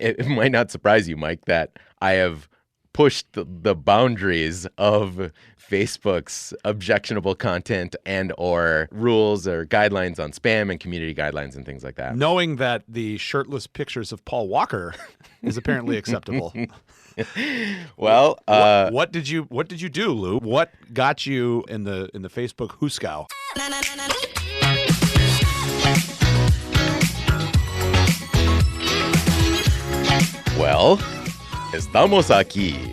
it might not surprise you, Mike, that I have pushed the boundaries of Facebook's objectionable content and or rules or guidelines on spam and community guidelines and things like that. Knowing that the shirtless pictures of Paul Walker is apparently acceptable. Well, what did you do, Lou? What got you in the Facebook Huskow? well, estamos aquí.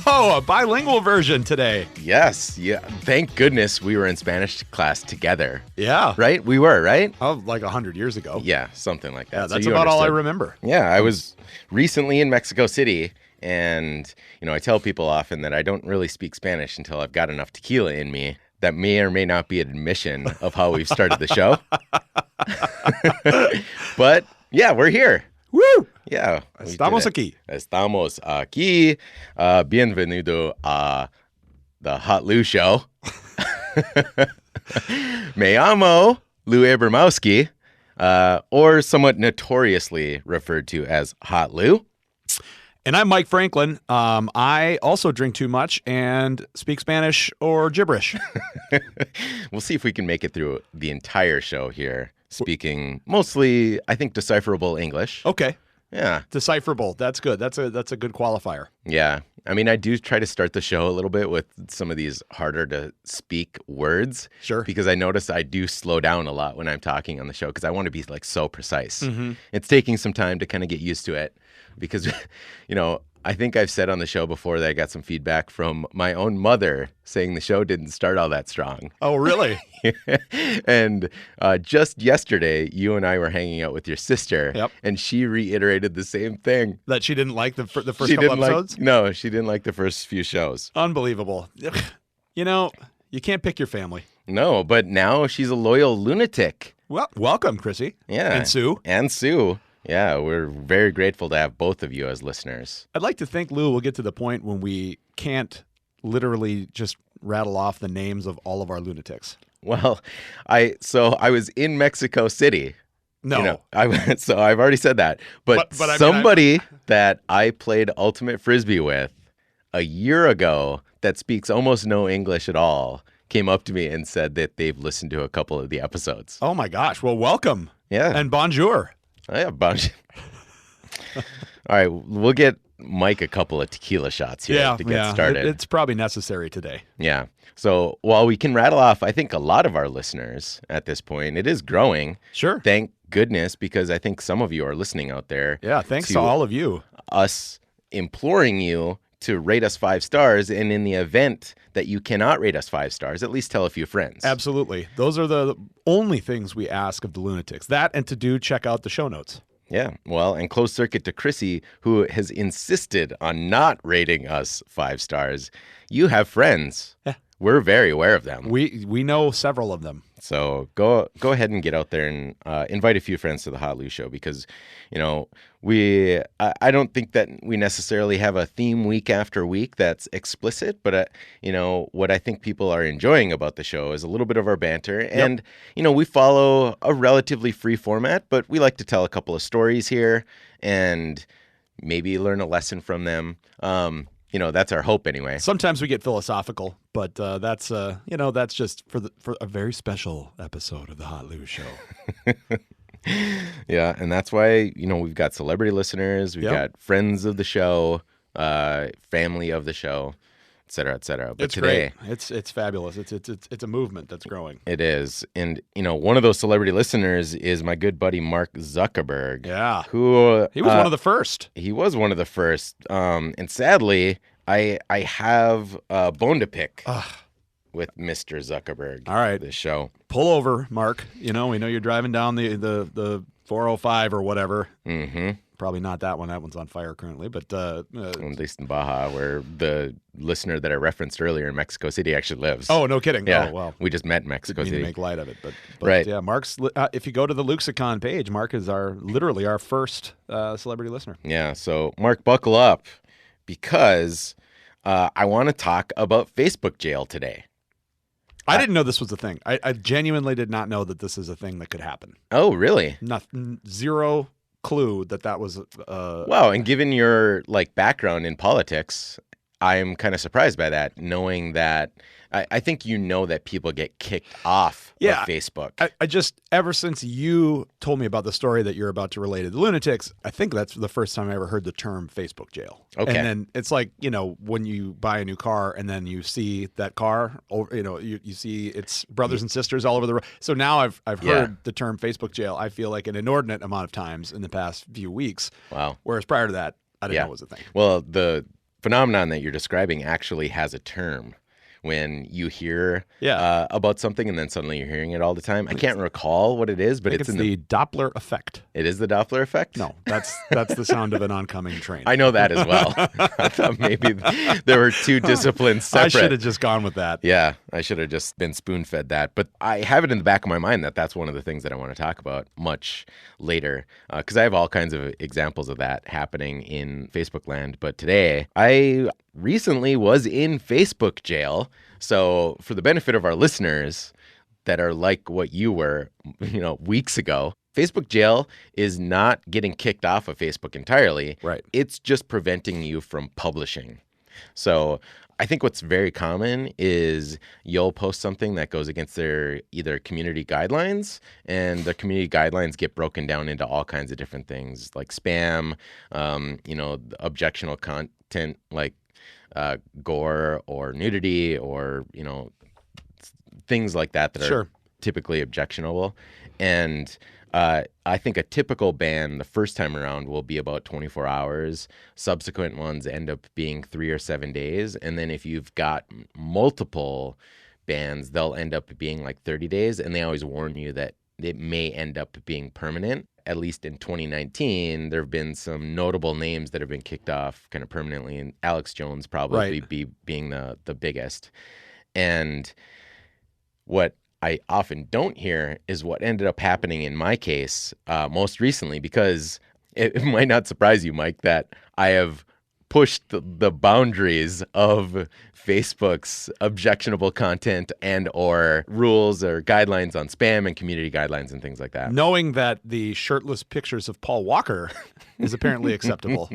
Oh, a bilingual version today. Yes, yeah. Thank goodness we were in Spanish class together. Yeah. Right? We were, right? Oh, like 100 years ago. Yeah, something like that. Yeah, So that's you about all I understood. remember. Yeah, I was recently in Mexico City, and I tell people often that I don't really speak Spanish until I've got enough tequila in me. That may or may not be an admission of how we've started the show. But yeah, we're here. Woo! Yeah. we did Estamos it. aquí. Estamos aquí. Bienvenido a the Hot Lou Show. Me llamo Lou Abramowski, or somewhat notoriously referred to as Hot Lou. And I'm Mike Franklin. I also drink too much and speak Spanish or gibberish. We'll see if we can make it through the entire show here, speaking mostly, I think, decipherable English. Okay. Yeah. Decipherable. That's good. That's a good qualifier. Yeah. I mean, I do try to start the show a little bit with some of these harder to speak words. Sure. Because I notice I do slow down a lot when I'm talking on the show because I want to be like so precise. Mm-hmm. It's taking some time to kind of get used to it because, I think I've said on the show before that I got some feedback from my own mother saying the show didn't start all that strong. Oh, really? And just yesterday, you and I were hanging out with your sister, Yep. and she reiterated the same thing. That she didn't like the first She couple didn't episodes? No, she didn't like the first few shows. Unbelievable. You can't pick your family. No, but now she's a loyal lunatic. Well, welcome, Chrissy. Yeah. And Sue. And Sue. Yeah, we're very grateful to have both of you as listeners. I'd like to think, Lou, we'll get to the point when we can't literally just rattle off the names of all of our lunatics. Well, I was in Mexico City. No. So I've already said that. But I mean, somebody that I played Ultimate Frisbee with a year ago that speaks almost no English at all came up to me and said that they've listened to a couple of the episodes. Oh, my gosh. Well, welcome. Yeah. And bonjour. I have a bunch. All right, we'll get Mike a couple of tequila shots here to get started. It's probably necessary today. Yeah. So while we can rattle off, I think, a lot of our listeners at this point, it is growing. Sure. Thank goodness, because I think some of you are listening out there. Yeah, thanks to all of you. Us imploring you to rate us 5 stars, and in the event that you cannot rate us 5 stars, at least tell a few friends. Absolutely. Those are the only things we ask of the lunatics. That and to check out the show notes. Yeah, well, and closed circuit to Chrissy, who has insisted on not rating us 5 stars. You have friends. Yeah. We're very aware of them. We know several of them. So go ahead and get out there and invite a few friends to the Hot Lou Show because, I don't think that we necessarily have a theme week after week that's explicit, but what I think people are enjoying about the show is a little bit of our banter, and we follow a relatively free format, but we like to tell a couple of stories here and maybe learn a lesson from them. That's our hope anyway. Sometimes we get philosophical, but that's just for a very special episode of the Hot Lou Show. Yeah, and that's why, we've got celebrity listeners, we've got friends of the show, family of the show, et cetera, et cetera. But it's today, great. It's fabulous. It's a movement that's growing. it is. And, one of those celebrity listeners is my good buddy Mark Zuckerberg. Yeah. Who He was one of the first. He was one of the first. And sadly, I have a bone to pick with Mr. Zuckerberg. All right. This show. Pull over, Mark. We know you're driving down the 405 or whatever. Mm-hmm. Probably not that one. That one's on fire currently. But At least in Baja, where the listener that I referenced earlier in Mexico City actually lives. oh, no kidding. Yeah. Oh, well. We just met in Mexico Didn't mean City. to make light of it, but Right. Yeah, Mark's. If you go to the Luxicon page, Mark is literally our first celebrity listener. Yeah. So, Mark, buckle up because I want to talk about Facebook jail today. I didn't know this was a thing. I genuinely did not know that this is a thing that could happen. Oh, really? Nothing. Zero clue that was. Wow, and given your like background in politics, I'm kind of surprised by that, knowing that I think you know that people get kicked off of Facebook. I just, ever since you told me about the story that you're about to relay to the lunatics, I think that's the first time I ever heard the term Facebook jail. Okay. And then it's like, when you buy a new car and then you see that car, you see its brothers and sisters all over the road. So now I've heard the term Facebook jail, I feel like an inordinate amount of times in the past few weeks. Wow. Whereas prior to that, I didn't know it was a thing. Well, the phenomenon that you're describing actually has a term. When you hear about something and then suddenly you're hearing it all the time. I can't recall what it is, but it's in the Doppler effect. It is the Doppler effect? No, that's the sound of an oncoming train. I know that as well. I thought maybe there were two disciplines separate. I should have just gone with that. Yeah, I should have just been spoon-fed that. But I have it in the back of my mind that that's one of the things that I want to talk about much later, because I have all kinds of examples of that happening in Facebook land. But today, I recently was in Facebook jail. So for the benefit of our listeners that are like what you were, weeks ago, Facebook jail is not getting kicked off of Facebook entirely. Right. It's just preventing you from publishing. So I think what's very common is you'll post something that goes against their either community guidelines, and the community guidelines get broken down into all kinds of different things like spam, objectionable content like gore or nudity or, things like that are typically objectionable. And I think a typical ban the first time around will be about 24 hours. Subsequent ones end up being 3 or 7 days. And then if you've got multiple bans, they'll end up being like 30 days. And they always warn you that it may end up being permanent. At least in 2019, there have been some notable names that have been kicked off kind of permanently, and Alex Jones probably being the biggest. And what I often don't hear is what ended up happening in my case most recently, because it might not surprise you, Mike, that I have pushed the boundaries of Facebook's objectionable content and or rules or guidelines on spam and community guidelines and things like that. Knowing that the shirtless pictures of Paul Walker is apparently acceptable.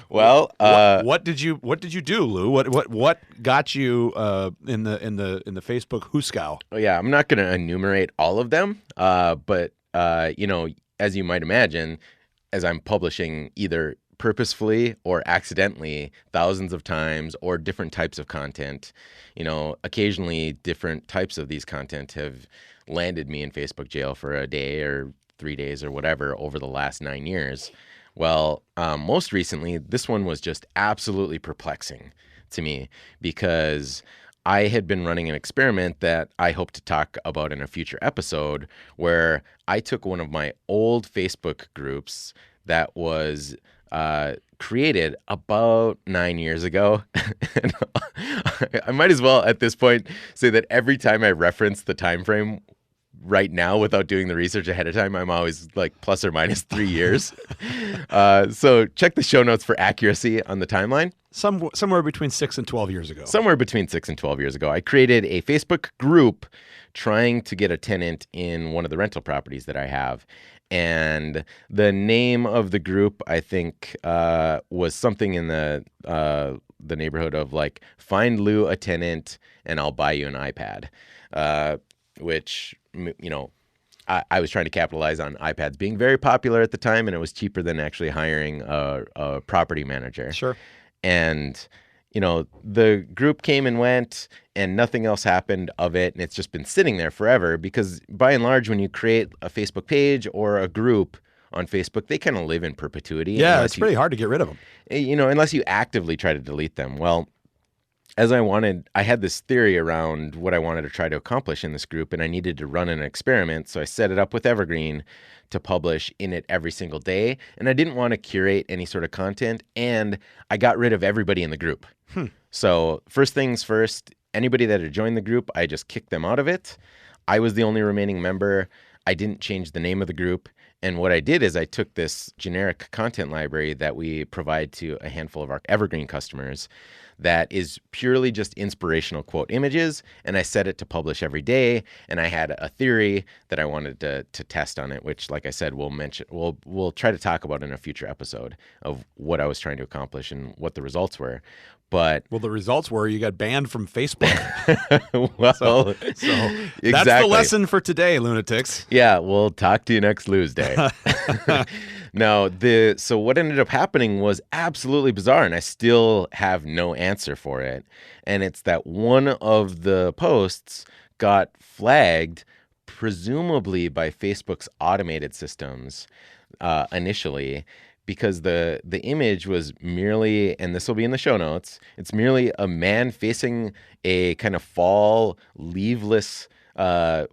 Well, what did you do, Lou? What got you in the Facebook hooskow? Oh, yeah, I'm not going to enumerate all of them, but as you might imagine, as I'm publishing either purposefully or accidentally thousands of times or different types of content, occasionally different types of these content have landed me in Facebook jail for a day or 3 days or whatever over the last 9 years. Well, most recently, this one was just absolutely perplexing to me because I had been running an experiment that I hope to talk about in a future episode, where I took one of my old Facebook groups that was created about 9 years ago. And I might as well at this point say that every time I reference the time frame right now without doing the research ahead of time, I'm always like plus or minus 3 years. So check the show notes for accuracy on the timeline. Somewhere between 6 and 12 years ago. Somewhere between 6 and 12 years ago, I created a Facebook group trying to get a tenant in one of the rental properties that I have. And the name of the group, I think, was something in the neighborhood of like, find Lou a tenant and I'll buy you an iPad, which, I was trying to capitalize on iPads being very popular at the time, and it was cheaper than actually hiring a property manager. Sure. And, the group came and went and nothing else happened of it. And it's just been sitting there forever because by and large, when you create a Facebook page or a group on Facebook, they kind of live in perpetuity. Yeah, it's pretty hard to get rid of them. Unless you actively try to delete them. Well, I had this theory around what I wanted to try to accomplish in this group, and I needed to run an experiment. So I set it up with Evergreen to publish in it every single day. And I didn't want to curate any sort of content, and I got rid of everybody in the group. So first things first, anybody that had joined the group, I just kicked them out of it. I was the only remaining member. I didn't change the name of the group. And what I did is I took this generic content library that we provide to a handful of our evergreen customers that is purely just inspirational quote images, and I set it to publish every day. And I had a theory that I wanted to test on it, which, like I said, we'll try to talk about in a future episode of what I was trying to accomplish and what the results were. But the results were you got banned from Facebook. Well, so exactly. That's the lesson for today, lunatics. Yeah, we'll talk to you next Tuesday. No, so what ended up happening was absolutely bizarre, and I still have no answer for it. And it's that one of the posts got flagged, presumably by Facebook's automated systems initially, because the image was merely, and this will be in the show notes, it's merely a man facing a kind of fall, leaveless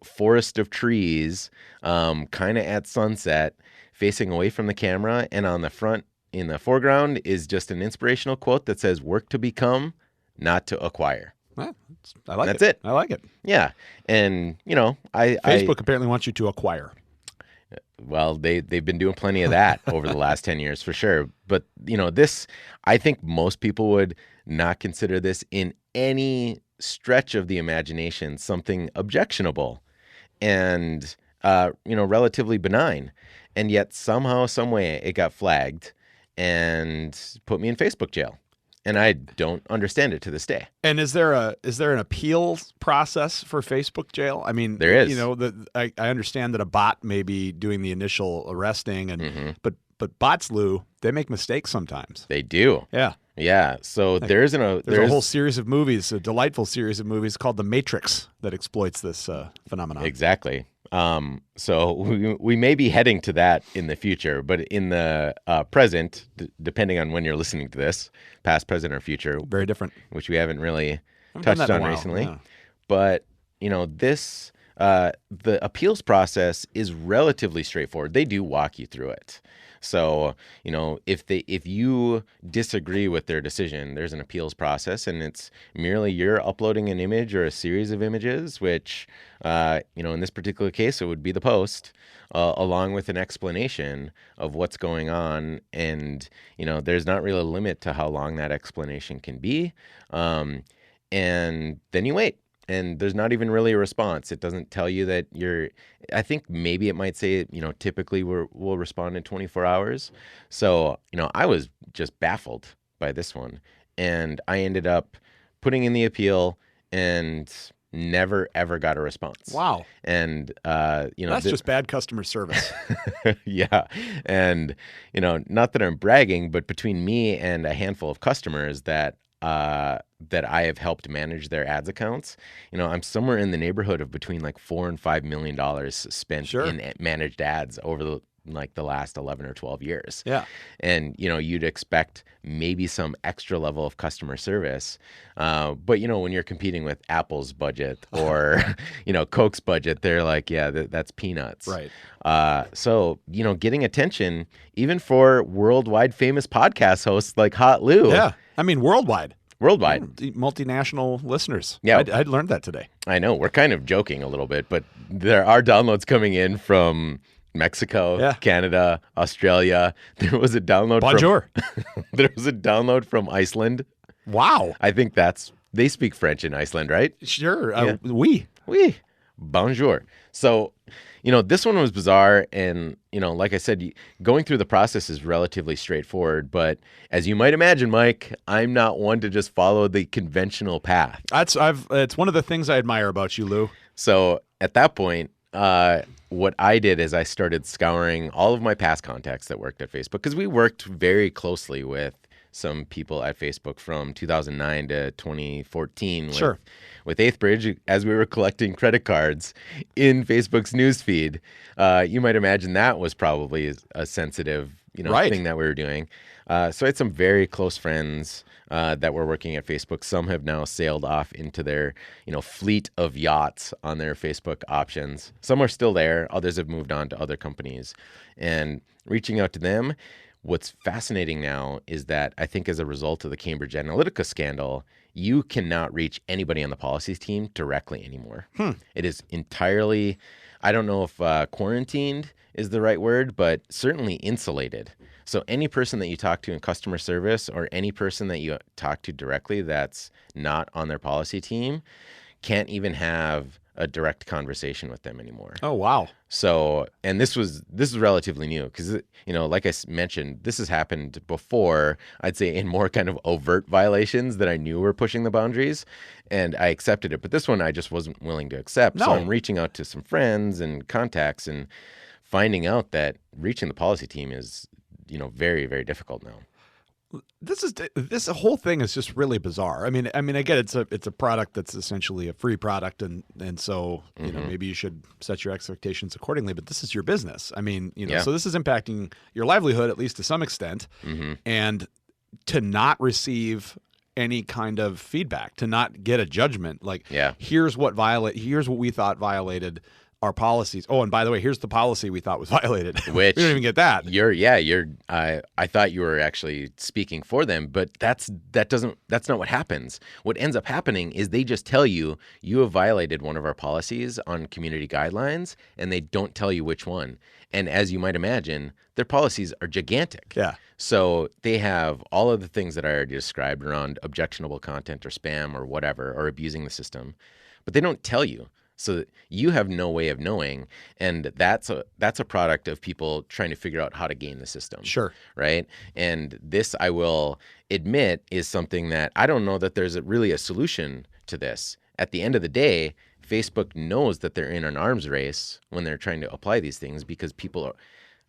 forest of trees, kind of at sunset, facing away from the camera, and on the front, in the foreground, is just an inspirational quote that says, "Work to become, not to acquire." Well, I like That's it. I like it. Yeah, and Facebook apparently wants you to acquire. Well, they've been doing plenty of that over the last 10 years for sure. But this, I think most people would not consider this in any stretch of the imagination something objectionable and relatively benign. And yet somehow, some way, it got flagged and put me in Facebook jail. And I don't understand it to this day. And is there an appeals process for Facebook jail? I mean, there is. I understand that a bot may be doing the initial arresting, and but bots, Lou, they make mistakes sometimes. They do. Yeah. Yeah. So there's a whole series of movies, a delightful series of movies called The Matrix that exploits this phenomenon. Exactly. So we may be heading to that in the future, but in the present, depending on when you're listening to this, past, present, or future, very different, which we haven't really touched on recently. Yeah. But this the appeals process is relatively straightforward. They do walk you through it. So, if you disagree with their decision, there's an appeals process, and it's merely you're uploading an image or a series of images, which, in this particular case, it would be the post, along with an explanation of what's going on. And, there's not really a limit to how long that explanation can be. And then you wait. And there's not even really a response. It doesn't tell you that I think maybe it might say, typically we'll respond in 24 hours. So, I was just baffled by this one. And I ended up putting in the appeal and never, ever got a response. Wow. And, that's just bad customer service. Yeah. And, not that I'm bragging, but between me and a handful of customers that I have helped manage their ads accounts, I'm somewhere in the neighborhood of between like $4 and $5 million spent in managed ads over the last 11 or 12 years. Yeah. And, you'd expect maybe some extra level of customer service. But, when you're competing with Apple's budget or, Coke's budget, they're like, yeah, that's peanuts. Right. So, getting attention, even for worldwide famous podcast hosts like Hot Lou. Yeah. I mean, worldwide. Multinational listeners. Yeah. I'd learned that today. I know. We're kind of joking a little bit, but there are downloads coming in from Mexico, Canada, Australia. There was a download Bonjour. There was a download from Iceland. Wow. I think they speak French in Iceland, right? Sure. Yeah. Oui. Bonjour. So, this one was bizarre. And, like I said, going through the process is relatively straightforward. But as you might imagine, Mike, I'm not one to just follow the conventional path. It's one of the things I admire about you, Lou. So at that point, what I did is I started scouring all of my past contacts that worked at Facebook, because we worked very closely with some people at Facebook from 2009 to 2014 with EighthBridge, as we were collecting credit cards in Facebook's newsfeed. You might imagine that was probably a sensitive thing that we were doing. So I had some very close friends that were working at Facebook. Some have now sailed off into their fleet of yachts on their Facebook options. Some are still there. Others have moved on to other companies. And reaching out to them, what's fascinating now is that I think as a result of the Cambridge Analytica scandal, you cannot reach anybody on the policies team directly anymore. It is entirely, I don't know if quarantined is the right word, but certainly insulated. So any person that you talk to in customer service or any person that you talk to directly that's not on their policy team can't even have a direct conversation with them anymore. Oh, wow. So, and this is relatively new because, like I mentioned, this has happened before, I'd say in more kind of overt violations that I knew were pushing the boundaries, and I accepted it. But this one I just wasn't willing to accept. No. So I'm reaching out to some friends and contacts and finding out that reaching the policy team is, very, very difficult now. This whole thing is just really bizarre. I mean, I get it's a product that's essentially a free product, and so maybe you should set your expectations accordingly. But this is your business. I mean, so this is impacting your livelihood at least to some extent, and to not receive any kind of feedback, to not get a judgment, like here's what we thought violated our policies. Oh, and by the way, here's the policy we thought was violated. Which we don't even get that. I thought you were actually speaking for them, but that's not what happens. What ends up happening is they just tell you have violated one of our policies on community guidelines, and they don't tell you which one. And as you might imagine, their policies are gigantic. Yeah. So they have all of the things that I already described around objectionable content or spam or whatever, or abusing the system, but they don't tell you. So you have no way of knowing, and that's a product of people trying to figure out how to game the system. Sure. Right? And this, I will admit, is something that I don't know that there's really a solution to this. At the end of the day, Facebook knows that they're in an arms race when they're trying to apply these things because people are,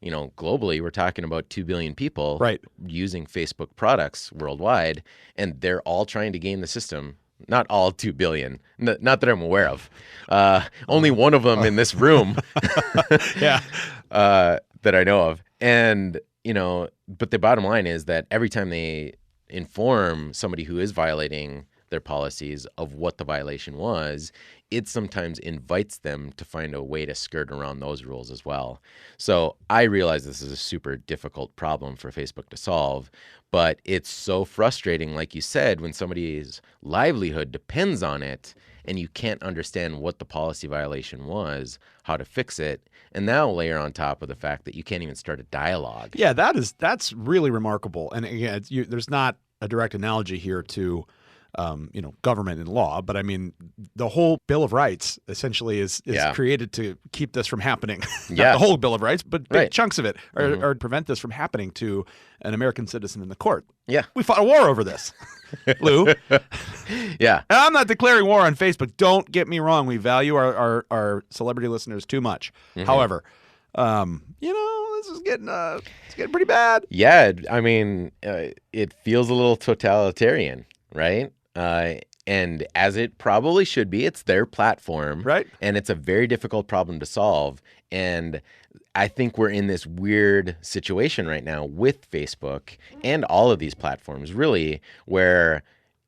globally, we're talking about 2 billion people using Facebook products worldwide, and they're all trying to game the system. Not all 2 billion, not that I'm aware of. Only one of them in this room that I know of. And, but the bottom line is that every time they inform somebody who is violating their policies of what the violation was, it sometimes invites them to find a way to skirt around those rules as well. So I realize this is a super difficult problem for Facebook to solve, but it's so frustrating, like you said, when somebody's livelihood depends on it and you can't understand what the policy violation was, how to fix it, and now layer on top of the fact that you can't even start a dialogue. Yeah, that's really remarkable. And again, there's not a direct analogy here to government and law, but I mean, the whole Bill of Rights essentially is created to keep this from happening. Not the whole Bill of Rights, but big chunks of it, or prevent this from happening to an American citizen in the court. Yeah. We fought a war over this, Lou. Yeah. And I'm not declaring war on Facebook. Don't get me wrong. We value our celebrity listeners too much. However, this is getting pretty bad. Yeah. I mean, it feels a little totalitarian, right? And as it probably should be, it's their platform, right? And it's a very difficult problem to solve. And I think we're in this weird situation right now with Facebook and all of these platforms, really, where,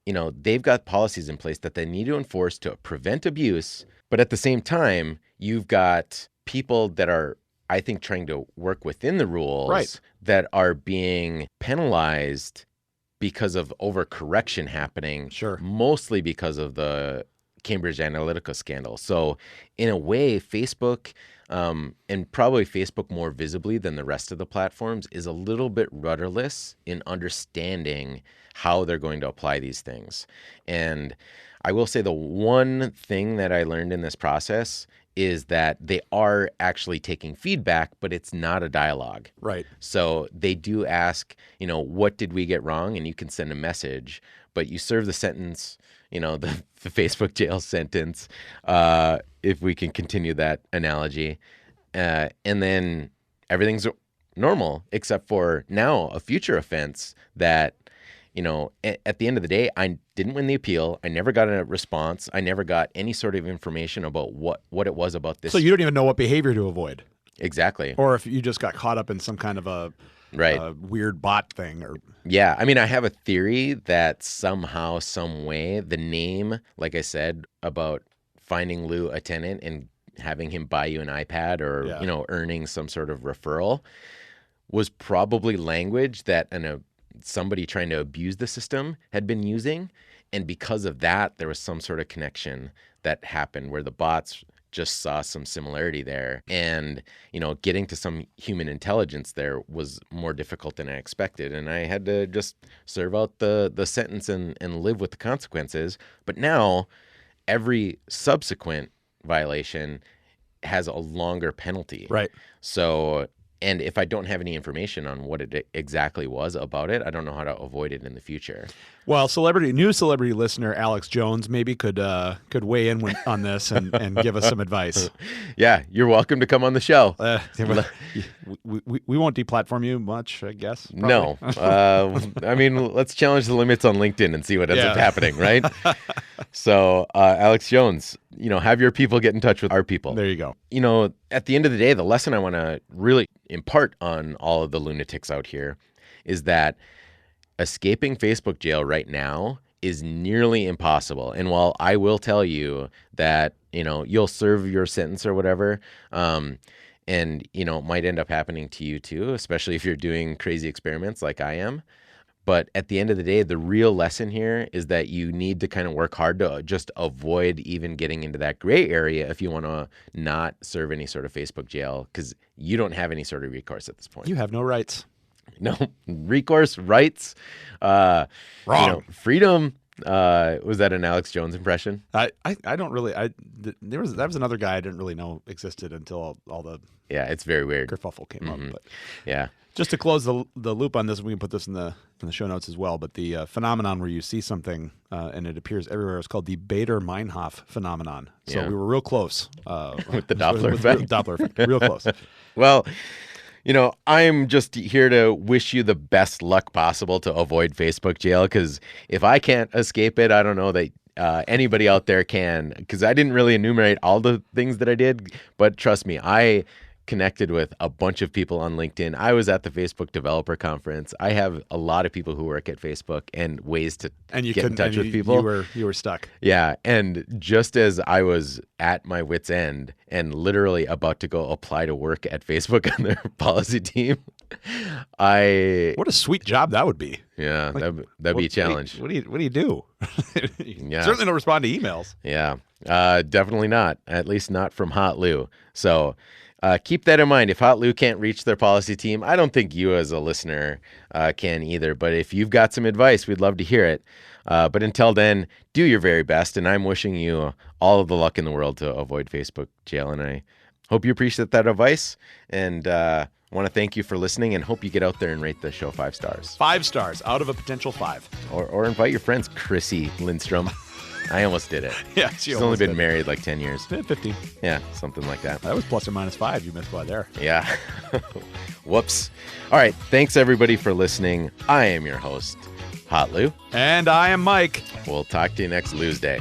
they've got policies in place that they need to enforce to prevent abuse. But at the same time, you've got people that are, I think, trying to work within the rules that are being penalized because of overcorrection happening, mostly because of the Cambridge Analytica scandal. So in a way, Facebook, and probably Facebook more visibly than the rest of the platforms, is a little bit rudderless in understanding how they're going to apply these things. And I will say the one thing that I learned in this process is that they are actually taking feedback, but it's not a dialogue. Right. So they do ask, what did we get wrong? And you can send a message, but you serve the sentence, the Facebook jail sentence, if we can continue that analogy. And then everything's normal, except for now a future offense that, at the end of the day, I didn't win the appeal. I never got a response. I never got any sort of information about what it was about this. So you don't even know what behavior to avoid. Exactly. Or if you just got caught up in some kind of a weird bot thing. Yeah. I mean, I have a theory that somehow, some way, the name, like I said, about finding Lou a tenant and having him buy you an iPad or, earning some sort of referral was probably language that somebody trying to abuse the system had been using. And because of that, there was some sort of connection that happened where the bots just saw some similarity there. And, getting to some human intelligence there was more difficult than I expected. And I had to just serve out the sentence and live with the consequences. But now every subsequent violation has a longer penalty. Right. So, and if I don't have any information on what it exactly was about it, I don't know how to avoid it in the future. Well, new celebrity listener Alex Jones maybe could weigh in on this and give us some advice. Yeah, you're welcome to come on the show. We won't deplatform you much, I guess. Probably. No. Let's challenge the limits on LinkedIn and see what ends up happening, right? So, Alex Jones, have your people get in touch with our people. There you go. At the end of the day, the lesson I want to really impart on all of the lunatics out here is that escaping Facebook jail right now is nearly impossible. And while I will tell you that, you'll serve your sentence or whatever, and, it might end up happening to you too, especially if you're doing crazy experiments like I am. But at the end of the day, the real lesson here is that you need to kind of work hard to just avoid even getting into that gray area if you want to not serve any sort of Facebook jail, because you don't have any sort of recourse at this point. You have no rights. No recourse, rights, wrong, freedom. Was that an Alex Jones impression? I don't really. That was another guy I didn't really know existed until all the it's very weird kerfuffle came up. But yeah, just to close the loop on this, we can put this in the show notes as well. But the phenomenon where you see something and it appears everywhere is called the Bader-Meinhof phenomenon. So we were real close with the Doppler effect. Doppler effect, real close. Well. I'm just here to wish you the best luck possible to avoid Facebook jail, because if I can't escape it, I don't know that anybody out there can, because I didn't really enumerate all the things that I did. But trust me, I connected with a bunch of people on LinkedIn. I was at the Facebook Developer Conference. I have a lot of people who work at Facebook and ways to get in touch with people. You were stuck. Yeah, and just as I was at my wit's end and literally about to go apply to work at Facebook on their policy team, what a sweet job that would be. Yeah, that'd be a challenge. What do you do? Yeah. Certainly don't respond to emails. Yeah, definitely not. At least not from Hot Lou. So. Keep that in mind. If Hot Lou can't reach their policy team, I don't think you as a listener can either. But if you've got some advice, we'd love to hear it. But until then, do your very best. And I'm wishing you all of the luck in the world to avoid Facebook jail. And I hope you appreciate that advice. And I want to thank you for listening and hope you get out there and rate the show 5 stars. 5 stars out of a potential 5. Or invite your friends, Chrissy Lindstrom. I almost did it. Yeah, she's only been married like 10 years. 15. Yeah, something like that. That was plus or minus 5. You missed by there. Yeah. Whoops. All right. Thanks, everybody, for listening. I am your host, Hot Lou. And I am Mike. We'll talk to you next Lou's Day.